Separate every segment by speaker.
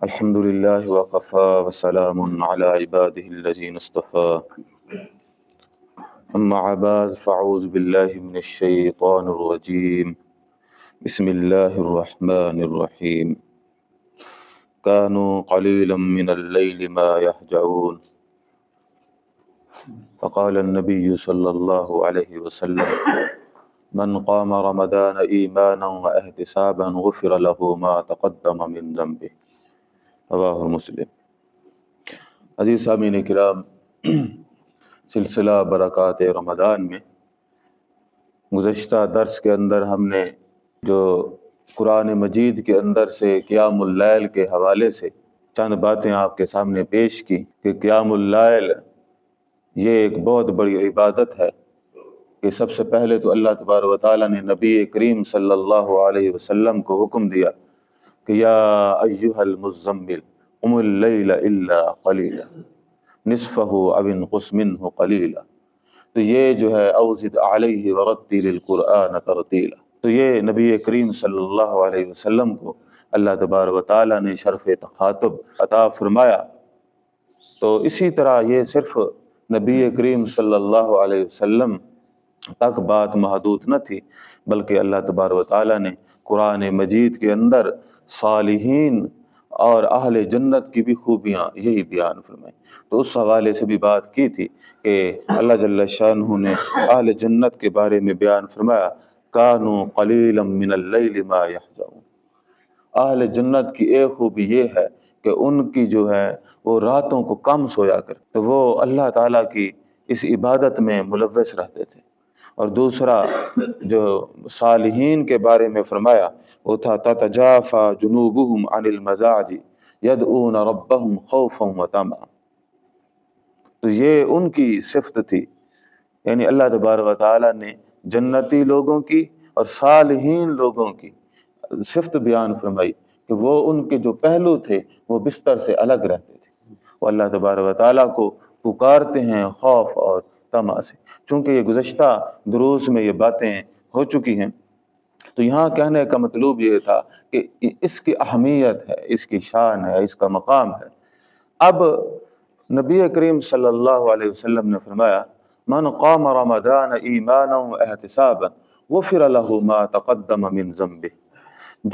Speaker 1: الحمد لله وكفى وسلام على عباده الذين اصطفى أما بعد فأعوذ بالله من الشيطان الرجيم بسم الله الرحمن الرحيم كانوا قليلا من الليل ما يهجعون فقال النبي صلى الله عليه وسلم من قام رمضان إيمانا واحتسابا غفر له ما تقدم من ذنبه رواہ مسلم۔ عزیز سامعین کرام، سلسلہ برکات رمضان میں گزشتہ درس کے اندر ہم نے جو قرآن مجید کے اندر سے قیام اللیل کے حوالے سے چند باتیں آپ کے سامنے پیش کی کہ قیام اللیل یہ ایک بہت بڑی عبادت ہے کہ سب سے پہلے تو اللہ تبارک و تعالیٰ نے نبی کریم صلی اللہ علیہ وسلم کو حکم دیا کہ یا ایہا المزمل قم اللیل الا قلیلا نصفہ او انقص منہ قلیلا، تو یہ جو ہے او زد علیہ ورتل القرآن ترتیلا، تو یہ نبی کریم صلی اللہ علیہ وسلم کو اللہ تبارک و تعالیٰ نے شرف تخاطب عطا فرمایا۔ تو اسی طرح یہ صرف نبی کریم صلی اللہ علیہ وسلم تک بات محدود نہ تھی، بلکہ اللہ تبارک و تعالیٰ نے قرآن مجید کے اندر صالحین اور اہل جنت کی بھی خوبیاں یہی بیان فرمائیں۔ تو اس حوالے سے بھی بات کی تھی کہ اللہ جل شانہ نے اہل جنت کے بارے میں بیان فرمایا کانوا قلیلا من اللیل ما یہجعون۔ اہل جنت کی ایک خوبی یہ ہے کہ ان کی جو ہے وہ راتوں کو کم سویا کر، تو وہ اللہ تعالیٰ کی اس عبادت میں ملوث رہتے تھے۔ اور دوسرا جو صالحین کے بارے میں فرمایا وہ تھا تتجافى جنوبهم عن المضاجع يدعون ربهم خوفا وطمعا، تو یہ ان کی صفت تھی، یعنی اللہ تبارک و تعالیٰ نے جنتی لوگوں کی اور صالحین لوگوں کی صفت بیان فرمائی کہ وہ ان کے جو پہلو تھے وہ بستر سے الگ رہتے تھے، وہ اللہ تبارک و تعالیٰ کو پکارتے ہیں خوف اور طمع سے۔ چونکہ یہ گزشتہ دروس میں یہ باتیں ہو چکی ہیں، تو یہاں کہنے کا مطلب یہ تھا کہ اس کی اہمیت ہے، اس کی شان ہے، اس کا مقام ہے۔ اب نبی کریم صلی اللہ علیہ وسلم نے فرمایا من قام رمضان ایمانا واحتسابا غفر له ما تقدم من ذنبه،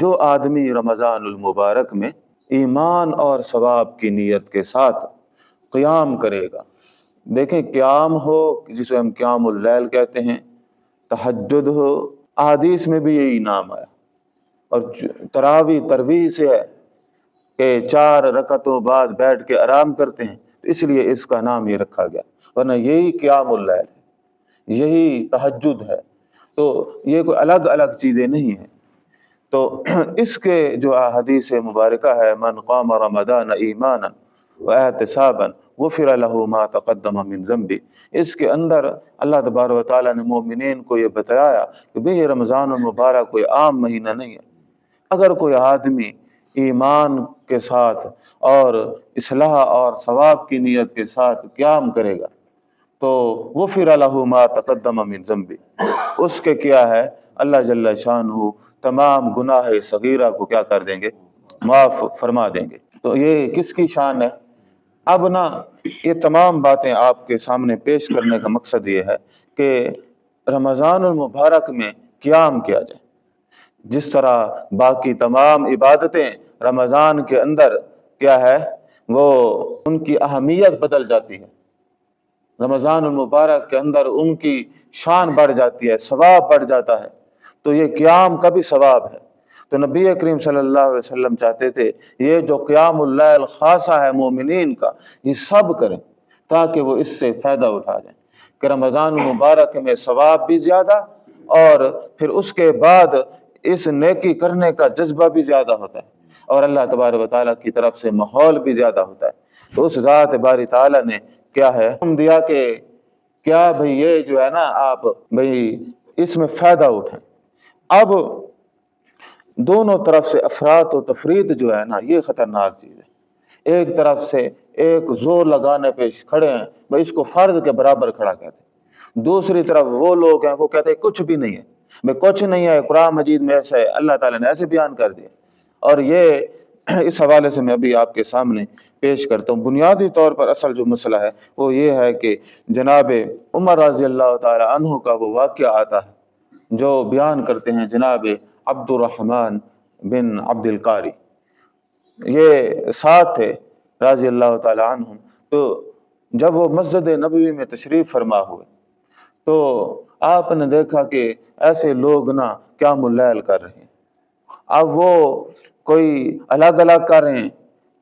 Speaker 1: جو آدمی رمضان المبارک میں ایمان اور ثواب کی نیت کے ساتھ قیام کرے گا، دیکھیں قیام ہو جسے ہم قیام اللیل کہتے ہیں، تہجد ہو، احادیث میں بھی یہی نام آیا، اور تراویح سے ہے کہ 4 رکعتوں بعد بیٹھ کے آرام کرتے ہیں، تو اس لیے اس کا نام یہ رکھا گیا، ورنہ یہی قیام اللیل ہے، یہی تہجد ہے، تو یہ کوئی الگ الگ چیزیں نہیں ہیں۔ تو اس کے جو حدیث مبارکہ ہے من قام رمضان ایمانا واحتسابا غفر له ما تقدم من ذنبه، اس کے اندر اللہ تبارک و تعالیٰ نے مومنین کو یہ بتایا کہ بھئی رمضان المبارک کوئی عام مہینہ نہیں ہے، اگر کوئی آدمی ایمان کے ساتھ اور اصلاح اور ثواب کی نیت کے ساتھ قیام کرے گا تو غفر له ما تقدم من ذنبه، اس کے کیا ہے اللہ جل شانہ تمام گناہ صغیرہ کو کیا کر دیں گے، معاف فرما دیں گے۔ تو یہ کس کی شان ہے؟ اب نا یہ تمام باتیں آپ کے سامنے پیش کرنے کا مقصد یہ ہے کہ رمضان المبارک میں قیام کیا جائے، جس طرح باقی تمام عبادتیں رمضان کے اندر کیا ہے وہ ان کی اہمیت بدل جاتی ہے، رمضان المبارک کے اندر ان کی شان بڑھ جاتی ہے، ثواب بڑھ جاتا ہے، تو یہ قیام کا بھی ثواب ہے۔ تو نبی کریم صلی اللہ علیہ وسلم چاہتے تھے یہ جو قیام اللیل خاصہ ہے مومنین کا، یہ سب کریں تاکہ وہ اس سے فائدہ اٹھا جائیں کہ رمضان المبارک میں ثواب بھی زیادہ اور پھر اس کے بعد اس نیکی کرنے کا جذبہ بھی زیادہ ہوتا ہے، اور اللہ تبارک و تعالیٰ کی طرف سے ماحول بھی زیادہ ہوتا ہے۔ تو اس ذات باری تعالیٰ نے کیا ہے حکم دیا کہ کیا بھئی یہ جو ہے نا آپ بھئی اس میں فائدہ اٹھائیں۔ اب دونوں طرف سے افراط و تفریط جو ہے نا یہ خطرناک چیز ہے۔ ایک طرف سے ایک زور لگانے پہ کھڑے ہیں بھئی اس کو فرض کے برابر کھڑا کہتے ہیں، دوسری طرف وہ لوگ ہیں وہ کہتے ہیں کچھ بھی نہیں ہے، بھئی کچھ نہیں ہے، قرآن مجید میں ایسا ہے، اللہ تعالیٰ نے ایسے بیان کر دیا، اور یہ اس حوالے سے میں ابھی آپ کے سامنے پیش کرتا ہوں۔ بنیادی طور پر اصل جو مسئلہ ہے وہ یہ ہے کہ جناب عمر رضی اللہ تعالی عنہ کا وہ واقعہ آتا ہے جو بیان کرتے ہیں جناب عبد الرحمن بن عبد القاری، یہ ساتھ تھے رضی اللہ تعالی عنہم۔ تو جب وہ مسجد نبوی میں تشریف فرما ہوئے تو آپ نے دیکھا کہ ایسے لوگ نا قیام اللیل کر رہے ہیں۔ اب وہ کوئی الگ الگ کر رہے ہیں،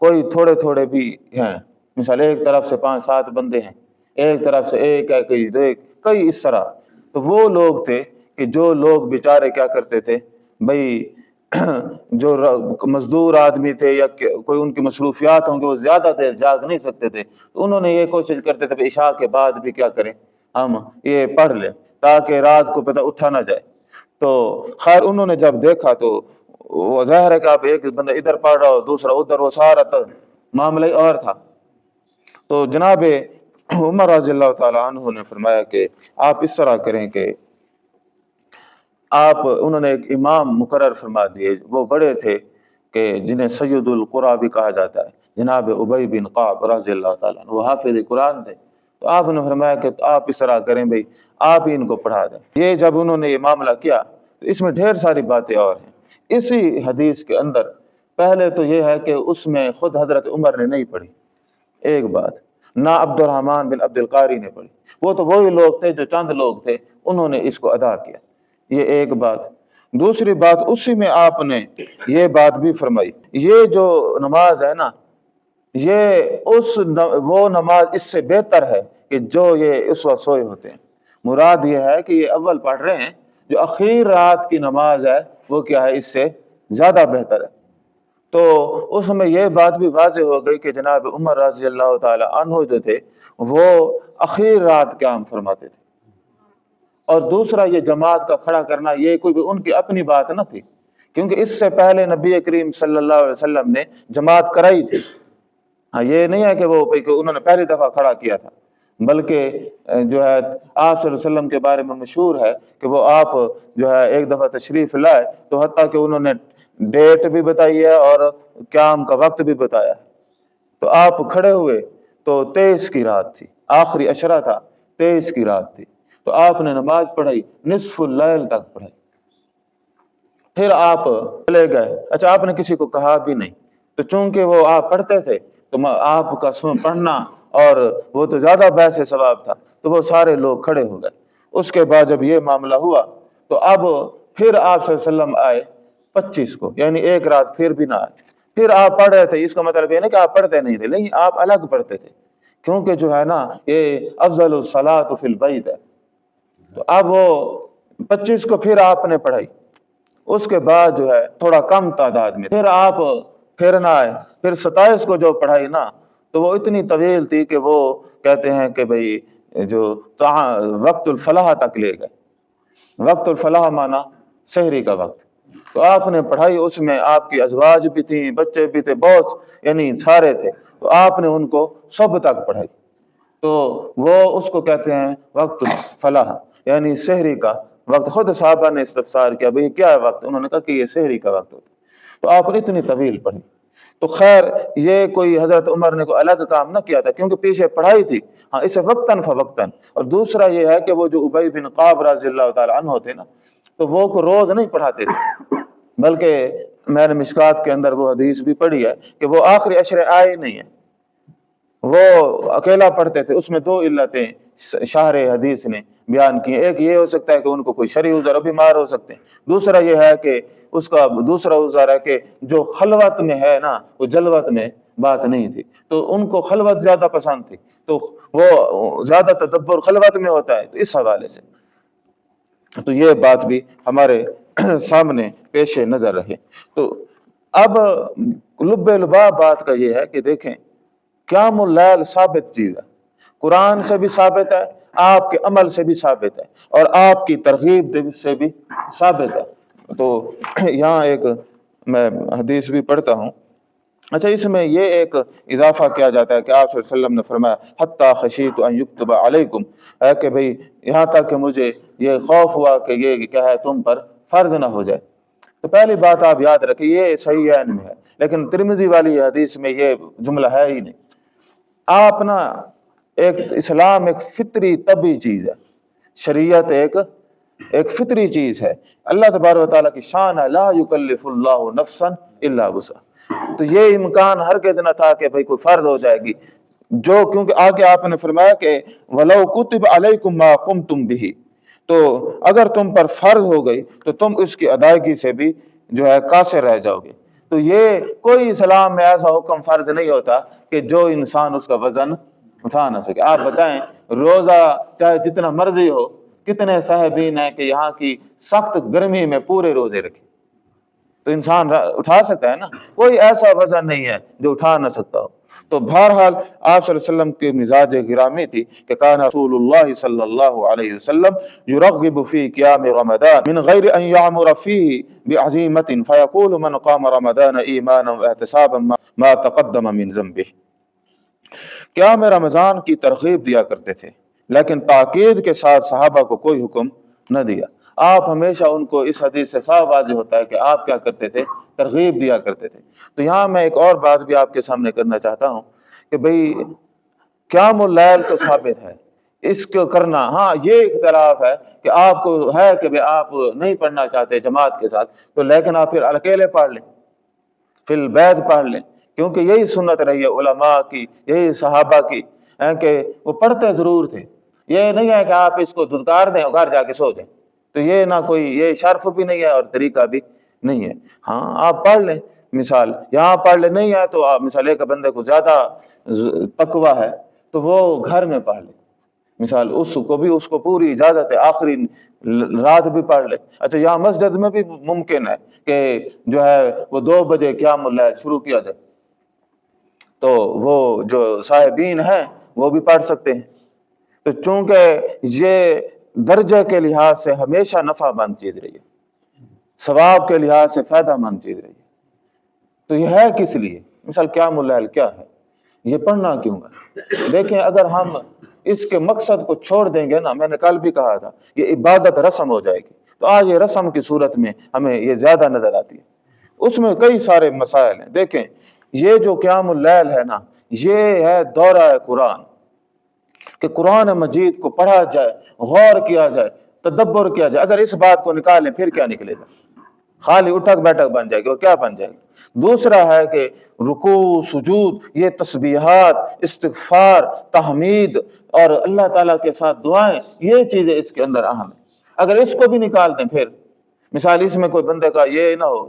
Speaker 1: کوئی تھوڑے تھوڑے بھی ہیں، مثال ایک طرف سے 5-7 بندے ہیں، ایک طرف سے ایک ہے، کئی اس طرح۔ تو وہ لوگ تھے کہ جو لوگ بیچارے کیا کرتے تھے بھائی، جو مزدور آدمی تھے یا کوئی ان کی مصروفیات ہوں گے وہ زیادہ تھے، جاگ نہیں سکتے تھے، تو انہوں نے یہ کوشش کرتے تھے عشاء کے بعد بھی کیا کریں، ہم یہ پڑھ لیں تاکہ رات کو پتہ اٹھا نہ جائے۔ تو خیر انہوں نے جب دیکھا تو وہ ظاہر ہے کہ آپ ایک بندہ ادھر پڑھ رہا ہو دوسرا ادھر، وہ سارا معاملہ اور تھا۔ تو جناب عمر رضی اللہ تعالیٰ عنہ نے فرمایا کہ آپ اس طرح کریں کہ آپ، انہوں نے ایک امام مقرر فرما دیے، وہ بڑے تھے کہ جنہیں سید القرآ بھی کہا جاتا ہے، جناب ابی بن قعب رضی اللہ تعالیٰ عنہ، وہ حافظ قرآن تھے۔ تو آپ نے فرمایا کہ آپ اس طرح کریں بھائی، آپ ہی ان کو پڑھا دیں۔ یہ جب انہوں نے یہ معاملہ کیا تو اس میں ڈھیر ساری باتیں اور ہیں اسی حدیث کے اندر۔ پہلے تو یہ ہے کہ اس میں خود حضرت عمر نے نہیں پڑھی، ایک بات، نہ عبد الرحمن بن عبد القاری نے پڑھی، وہ تو وہی لوگ تھے جو چند لوگ تھے، انہوں نے اس کو ادا کیا، یہ ایک بات۔ دوسری بات، اسی میں آپ نے یہ بات بھی فرمائی، یہ جو نماز ہے نا، یہ وہ نماز اس سے بہتر ہے کہ جو یہ اس وقت سوئے ہوتے ہیں۔ مراد یہ ہے کہ یہ اول پڑھ رہے ہیں، جو اخیر رات کی نماز ہے وہ کیا ہے، اس سے زیادہ بہتر ہے۔ تو اس میں یہ بات بھی واضح ہو گئی کہ جناب عمر رضی اللہ تعالی عنہ جو تھے وہ اخیر رات قیام فرماتے تھے۔ اور دوسرا، یہ جماعت کا کھڑا کرنا یہ کوئی بھی ان کی اپنی بات نہ تھی، کیونکہ اس سے پہلے نبی کریم صلی اللہ علیہ وسلم نے جماعت کرائی تھی۔ ہاں، یہ نہیں ہے کہ وہ انہوں نے پہلی دفعہ کھڑا کیا تھا، بلکہ جو ہے آپ صلی اللہ علیہ وسلم کے بارے میں مشہور ہے کہ وہ آپ جو ہے ایک دفعہ تشریف لائے تو حتیٰ کہ انہوں نے ڈیٹ بھی بتائی ہے اور قیام کا وقت بھی بتایا ہے۔ تو آپ کھڑے ہوئے تو 23 کی رات تھی، آخری عشرہ تھا، 23 کی رات تھی، تو آپ نے نماز پڑھائی، نصف اللیل تک پڑھائی، پھر آپ چلے گئے۔ اچھا، آپ نے کسی کو کہا بھی نہیں، تو چونکہ وہ آپ پڑھتے تھے تو آپ کا پڑھنا اور وہ تو زیادہ بحث ثواب تھا، تو وہ سارے لوگ کھڑے ہو گئے۔ اس کے بعد جب یہ معاملہ ہوا تو اب پھر آپ صلی اللہ علیہ وسلم آئے 25 کو، یعنی ایک رات پھر بھی نہ آئے، پھر آپ پڑھ رہے تھے۔ اس کا مطلب یہ نہیں کہ آپ پڑھتے نہیں تھے، لیکن آپ الگ پڑھتے تھے، کیونکہ جو ہے نا یہ افضل الصلاۃ فی البیت ہے۔ تو اب وہ 25 کو پھر آپ نے پڑھائی، اس کے بعد جو ہے تھوڑا کم تعداد میں پھر آپ پھر نہ آئے، پھر 27 کو جو پڑھائی نا تو وہ اتنی طویل تھی کہ وہ کہتے ہیں کہ بھئی جو وقت الفلاح تک لے گئے۔ وقت الفلاح مانا سحری کا وقت۔ تو آپ نے پڑھائی، اس میں آپ کی ازواج بھی تھیں، بچے بھی تھے، بہت یعنی سارے تھے، تو آپ نے ان کو سب تک پڑھائی۔ تو وہ اس کو کہتے ہیں وقت الفلاح، یعنی سحری کا وقت۔ خود صحابہ نے استفسار کیا بھئی کیا ہے وقت، انہوں نے کہا کہ یہ سحری کا وقت ہوتا ہے۔ تو آپ نے اتنی طویل پڑھی۔ تو خیر یہ کوئی حضرت عمر نے کوئی الگ کام نہ کیا تھا، کیونکہ پیچھے پڑھائی تھی، ہاں اسے وقتاً فوقتاً۔ اور دوسرا یہ ہے کہ وہ جو ابی بن قعب رضی اللہ تعالی عنہ تھے نا، تو وہ کو روز نہیں پڑھاتے تھے، بلکہ میں نے مشکات کے اندر وہ حدیث بھی پڑھی ہے کہ وہ آخری عشرے آئے ہی نہیں ہیں، وہ اکیلا پڑھتے تھے۔ اس میں 2 علتیں شاہر حدیث نے بیان کی ہیں، ایک یہ ہو سکتا ہے کہ ان کو کوئی شرعی عذر، بیمار ہو سکتے ہیں۔ دوسرا یہ ہے کہ اس کا دوسرا عذر ہے کہ جو خلوت میں ہے نا، وہ جلوت میں بات نہیں تھی، تو ان کو خلوت زیادہ پسند تھی، تو وہ زیادہ تدبر خلوت میں ہوتا ہے، تو اس حوالے سے تو یہ بات بھی ہمارے سامنے پیش نظر رہے۔ تو اب لب لباب بات کا یہ ہے کہ دیکھیں قیام اللیل ثابت چیز ہے، قرآن سے بھی ثابت ہے، آپ کے عمل سے بھی ثابت ہے، اور آپ کی ترغیب سے بھی ثابت ہے۔ تو یہاں ایک میں حدیث بھی پڑھتا ہوں۔ اچھا، اس میں یہ ایک اضافہ کیا جاتا ہے کہ آپ صلی اللہ علیہ وسلم نے فرمایا حتی خشیت ان یکتب علیکم، ہے کہ بھئی یہاں تک کہ مجھے یہ خوف ہوا کہ یہ کیا ہے تم پر فرض نہ ہو جائے۔ تو پہلی بات آپ یاد رکھیں یہ صحیح ہے میں ہے، لیکن ترمذی والی حدیث میں یہ جملہ ہے ہی نہیں۔ آپ نا اسلام ایک فطری طبی چیز ہے، شریعت ایک فطری چیز ہے۔ اللہ تبارک و تعالیٰ کی شان ہے لا یکلف اللہ نفسا الا وسعها، تو یہ امکان ہرگز نہ تھا کہ بھئی کوئی فرض ہو جائے گی، جو کیونکہ آگے آپ نے فرمایا کہ وَلَوْ كُتِبَ عَلَيْكُمْ مَا قُمْتُمْ بِهِ، تو اگر تم پر فرض ہو گئی تو تم اس کی ادائیگی سے بھی جو ہے قاصر رہ جاؤ گے۔ تو یہ کوئی اسلام میں ایسا حکم فرض نہیں ہوتا کہ جو انسان اس کا وزن اٹھا نہ سکے۔ آپ بتائیں روزہ چاہے جتنا مرضی ہو، کتنے صاحبین ہیں کہ یہاں کی سخت گرمی میں پورے روزے رکھے، تو انسان اٹھا سکتا ہے نا، کوئی ایسا وزن نہیں ہے جو اٹھا نہ سکتا ہو۔ تو بہرحال آپ صلی اللہ علیہ وسلم کے مزاج گرامی تھی کہ کان رسول اللہ صلی اللہ علیہ وسلم یرغب فی قیام رمضان من غیر ان یعمر فیہ بعزیمت فیقول من قام رمضان ایمانا واحتسابا ما تقدم من ذنبہ۔ قیام رمضان کی ترغیب دیا کرتے تھے، لیکن تاکید کے ساتھ صحابہ کو کوئی حکم نہ دیا۔ آپ ہمیشہ ان کو اس حدیث سے صاف واضح ہوتا ہے کہ آپ کیا کرتے تھے، ترغیب دیا کرتے تھے۔ تو یہاں میں ایک اور بات بھی آپ کے سامنے کرنا چاہتا ہوں کہ بھئی قیام اللیل تو ثابت ہے، اس کو کرنا، ہاں یہ اختلاف ہے کہ آپ کو ہے کہ بھئی آپ نہیں پڑھنا چاہتے جماعت کے ساتھ، تو لیکن آپ پھر اکیلے پڑھ لیں، فی البیت پڑھ لیں، کیونکہ یہی سنت رہی ہے علماء کی، یہی صحابہ کی، کہ وہ پڑھتے ضرور تھے۔ یہ نہیں ہے کہ آپ اس کو دھتکار دیں اور گھر جا کے سو جائیں، تو یہ نہ کوئی یہ شرف بھی نہیں ہے اور طریقہ بھی نہیں ہے۔ ہاں آپ پڑھ لیں، مثال یہاں پڑھ لیں، نہیں ہے تو آپ مثال ایک بندے کو زیادہ تقویٰ ہے تو وہ گھر میں پڑھ لیں، مثال اس کو پوری اجازت ہے آخری رات بھی پڑھ لے۔ اچھا یہاں مسجد میں بھی ممکن ہے کہ جو ہے وہ 2 بجے قیام اللیل شروع کیا جائے، تو وہ جو صاحبین ہیں وہ بھی پڑھ سکتے ہیں۔ تو چونکہ یہ درجہ کے لحاظ سے ہمیشہ نفع مند چیز رہی ہے، ثواب کے لحاظ سے فائدہ مند چیز رہی ہے، تو یہ ہے کس لیے؟ مثال قیام اللیل کیا ہے، یہ پڑھنا کیوں ہے؟ دیکھیں اگر ہم اس کے مقصد کو چھوڑ دیں گے نا، میں نے کل بھی کہا تھا یہ عبادت رسم ہو جائے گی، تو آج یہ رسم کی صورت میں ہمیں یہ زیادہ نظر آتی ہے۔ اس میں کئی سارے مسائل ہیں۔ دیکھیں یہ جو قیام اللیل ہے نا، یہ ہے دورہ قرآن، کہ قرآن مجید کو پڑھا جائے، غور کیا جائے، تدبر کیا جائے۔ اگر اس بات کو نکالیں پھر کیا نکلے گا؟ خالی اٹھک بیٹھک بن جائے گی، اور کیا بن جائے گی؟ دوسرا ہے کہ رکوع سجود، یہ تسبیحات، استغفار، تحمید اور اللہ تعالیٰ کے ساتھ دعائیں، یہ چیزیں اس کے اندر اہم ہیں۔ اگر اس کو بھی نکال دیں پھر مثال اس میں کوئی بندے کا یہ نہ ہو،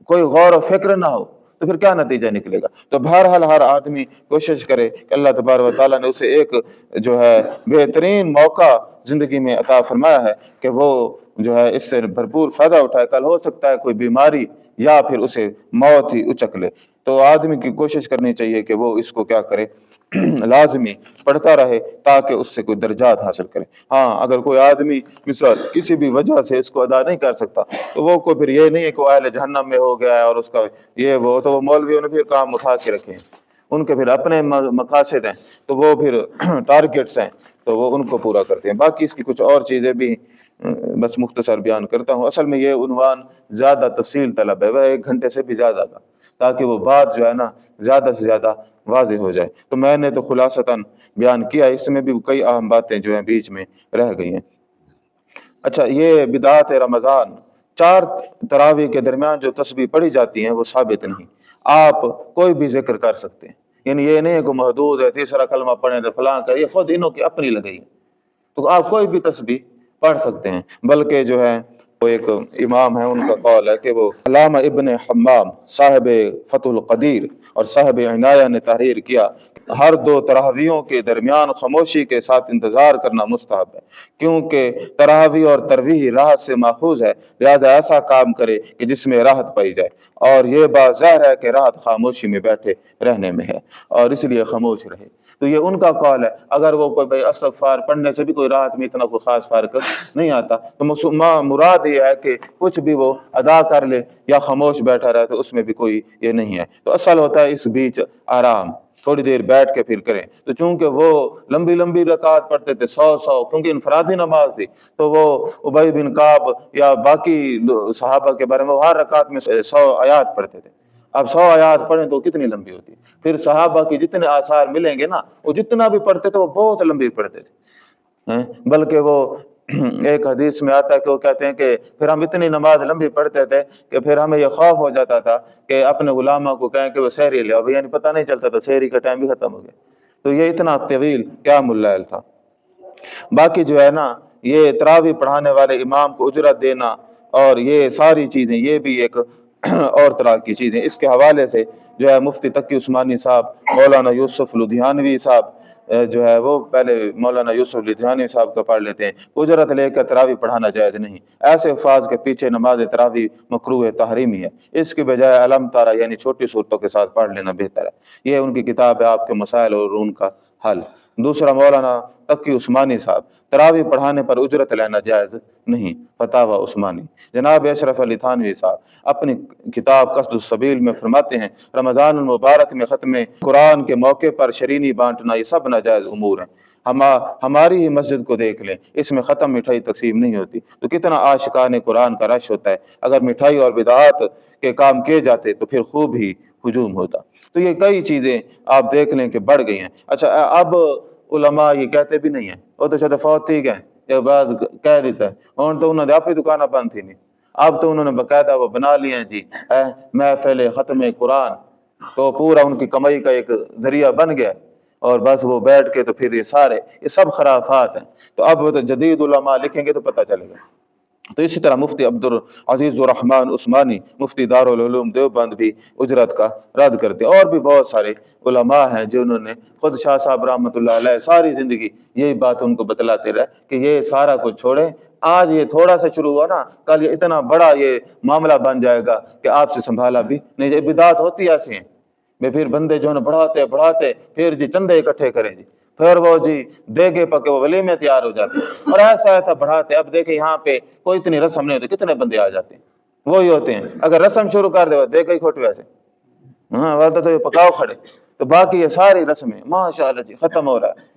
Speaker 1: کوئی غور و فکر نہ ہو، تو پھر کیا نتیجہ نکلے گا؟ تو بہرحال ہر آدمی کوشش کرے کہ اللہ تبارک و تعالیٰ نے اسے ایک جو ہے بہترین موقع زندگی میں عطا فرمایا ہے کہ وہ جو ہے اس سے بھرپور فائدہ اٹھائے۔ کل ہو سکتا ہے کوئی بیماری یا پھر اسے موت ہی اچک لے، تو آدمی کی کوشش کرنی چاہیے کہ وہ اس کو کیا کرے، لازمی پڑھتا رہے تاکہ اس سے کوئی درجات حاصل کرے۔ ہاں اگر کوئی آدمی مثال کسی بھی وجہ سے اس کو ادا نہیں کر سکتا، تو وہ کو پھر یہ نہیں ہے کہ وہ اہل جہنم میں ہو گیا ہے اور اس کا یہ وہ، تو وہ مولویوں نے پھر کام اٹھا کے رکھے ہیں، ان کے پھر اپنے مقاصد ہیں، تو وہ پھر ٹارگٹس ہیں، تو وہ ان کو پورا کرتے ہیں۔ باقی اس کی کچھ اور چیزیں بھی بس مختصر بیان کرتا ہوں۔ اصل میں یہ عنوان زیادہ تفصیل طلب ہے، وہ 1 گھنٹے سے بھی زیادہ کا، تاکہ وہ بات جو ہے نا زیادہ سے زیادہ واضح ہو جائے۔ تو میں نے تو خلاصتاً بیان کیا، اس میں بھی کئی اہم باتیں جو ہیں بیچ میں رہ گئی ہیں۔ اچھا یہ بدعات رمضان، 4 تراویح کے درمیان جو تسبیح پڑھی جاتی ہیں وہ ثابت نہیں، آپ کوئی بھی ذکر کر سکتے ہیں، یعنی یہ نہیں ہے کہ محدود ہے 3 کلمہ پڑھیں تو فلاں کا، یہ خود انہوں کی اپنی لگئی ہے، تو آپ کوئی بھی تسبیح پڑھ سکتے ہیں۔ بلکہ جو ہے وہ ایک امام ہے ان کا قول ہے کہ وہ علامہ ابن حمام صاحب فتح القدیر اور صاحب عنایہ نے تحریر کیا، ہر 2 تراویحوں کے درمیان خاموشی کے ساتھ انتظار کرنا مستحب ہے، کیونکہ تراویح اور ترویح راحت سے ماخوذ ہے، لہذا ایسا کام کرے کہ جس میں راحت پائی جائے، اور یہ بات ظاہر ہے کہ راحت خاموشی میں بیٹھے رہنے میں ہے، اور اس لیے خاموش رہے۔ تو یہ ان کا قول ہے۔ اگر وہ کوئی بھائی استغفار پڑھنے سے بھی کوئی راحت میں اتنا کوئی خاص فرق نہیں آتا، تو مراد یہ ہے کہ کچھ بھی وہ ادا کر لے یا خاموش بیٹھا رہے، تو اس میں بھی کوئی یہ نہیں ہے۔ تو اصل ہوتا ہے اس بیچ آرام، تھوڑی دیر بیٹھ کے پھر کریں. تو چونکہ وہ لمبی لمبی رکعت پڑھتے تھے 100 کیونکہ انفرادی نماز تھی، تو وہ ابی بن کعب یا باقی صحابہ کے بارے میں وہ ہر رکعت میں 100 آیات پڑھتے تھے. اب 100 آیات پڑھیں تو کتنی لمبی ہوتی. پھر صحابہ کی جتنے آثار ملیں گے نا، وہ جتنا بھی پڑھتے تھے وہ بہت لمبی پڑھتے تھے. بلکہ وہ ایک حدیث میں آتا ہے کہ وہ کہتے ہیں کہ پھر ہم اتنی نماز لمبی پڑھتے تھے کہ پھر ہمیں یہ خوف ہو جاتا تھا کہ اپنے غلاموں کو کہیں کہ وہ سحری لے آؤ، یعنی پتہ نہیں چلتا تھا سحری کا ٹائم بھی ختم ہو گیا. تو یہ اتنا طویل قیام اللیل تھا. باقی جو ہے نا، یہ تراویح پڑھانے والے امام کو اجرت دینا اور یہ ساری چیزیں، یہ بھی ایک اور طرح کی چیزیں. اس کے حوالے سے جو ہے مفتی تقی عثمانی صاحب، مولانا یوسف لدھیانوی صاحب جو ہے وہ پہلے مولانا یوسف لدھیانوی صاحب کا پڑھ لیتے ہیں. اجرت لے کر تراویح پڑھانا جائز نہیں. ایسے الفاظ کے پیچھے نماز تراویح مکروہ تحریمی ہے. اس کی بجائے علم تارا یعنی چھوٹی صورتوں کے ساتھ پڑھ لینا بہتر ہے. یہ ان کی کتاب ہے آپ کے مسائل اور ان کا حل. دوسرا مولانا تقی عثمانی صاحب، تراویح پڑھانے پر اجرت لینا جائز نہیں. فتاوی عثمانی. جناب اشرف علی تھانوی صاحب اپنی کتاب قصد السبیل میں فرماتے ہیں رمضان المبارک میں ختم قرآن کے موقع پر شرینی بانٹنا یہ سب ناجائز امور ہیں. ہماری ہی مسجد کو دیکھ لیں، اس میں ختم مٹھائی تقسیم نہیں ہوتی. تو کتنا عاشقان قرآن کا رش ہوتا ہے. اگر مٹھائی اور بدعات کے کام کیے جاتے تو پھر خوب ہی ہجوم ہوتا. تو یہ کئی چیزیں آپ دیکھ لیں کہ بڑھ گئی ہیں. اچھا اب علماء یہ کہتے بھی نہیں ہیں، وہ تو شاید فوت تھی گئے یا بعض کہہ دیتا ہے اور تو انہوں نے اپنی دکانیں بند تھی نہیں. اب تو انہوں نے باقاعدہ وہ بنا لیے ہیں جی محفل ختم قرآن، تو پورا ان کی کمائی کا ایک ذریعہ بن گیا اور بس وہ بیٹھ کے تو پھر یہ سب خرافات ہیں. تو اب وہ تو جدید علماء لکھیں گے تو پتہ چلے گا. تو اسی طرح مفتی عبدالعزیز الرحمن عثمانی مفتی دارالعلوم دیوبند بھی اجرت کا رد کرتے. اور بھی بہت سارے علماء ہیں جنہوں نے، خود شاہ صاحب رحمۃ اللہ علیہ ساری زندگی یہی بات ان کو بتلاتے رہے کہ یہ سارا کچھ چھوڑیں. آج یہ تھوڑا سا شروع ہوا نا، کل یہ اتنا بڑا یہ معاملہ بن جائے گا کہ آپ سے سنبھالا بھی نہیں. یہ بدعات ہوتی ایسی ہیں میں پھر بندے جو ہے بڑھاتے پھر جی چندے اکٹھے کریں جی، پھر وہ جی دیگے پکے وہ ولیمے تیار ہو جاتے ہیں اور ایسا بڑھاتے. اب دیکھیں یہاں پہ کوئی اتنی رسم نہیں ہوتی، کتنے بندے آ جاتے ہیں وہی ہوتے ہیں. اگر رسم شروع کر دے دیکھ ہی کھوٹ ویسے تو یہ پکاؤ کھڑے. تو باقی یہ ساری رسمیں ماشاء اللہ جی ختم ہو رہا ہے.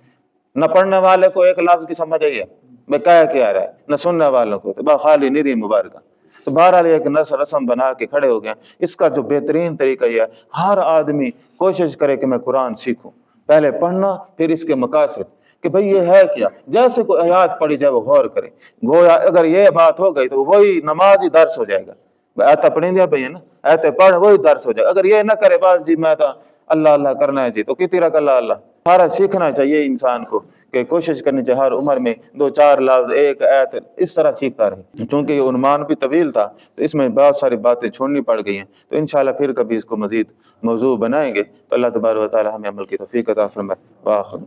Speaker 1: نہ پڑھنے والے کو ایک لفظ کی سمجھ آئی ہے میں کیا رہا ہے، نہ سننے والوں کو تو خالی نری مبارکہ. تو بہرحال ایک رسم بنا کے کھڑے ہو گئے. اس کا جو بہترین طریقہ یہ ہے ہر آدمی کوشش کرے کہ میں قرآن سیکھوں. پہلے پڑھنا پھر اس کے مقاصد کہ بھئی یہ ہے کیا. جیسے کوئی آیات پڑھی جائے وہ غور کرے. گویا اگر یہ بات ہو گئی تو وہی نماز ہی درس ہو جائے گا. ایتا پڑھیں دیا پہ نا، ایتے پڑھ وہی درس ہو جائے. اگر یہ نہ کرے بس جی میں تو اللہ اللہ کرنا ہے جی، تو کتنی رکھ اللہ اللہ. سارا سیکھنا چاہیے انسان کو کہ کوشش کرنی چاہیے ہر عمر میں 2-4 لفظ ایک ایت اس طرح سیکھتا رہے. چونکہ یہ عنوان بھی طویل تھا تو اس میں بہت ساری باتیں چھوڑنی پڑ گئی ہیں. تو انشاءاللہ پھر کبھی اس کو مزید موضوع بنائیں گے. تو اللہ تبارک و تعالی ہمیں عمل کی توفیق عطا فرمائے. واخر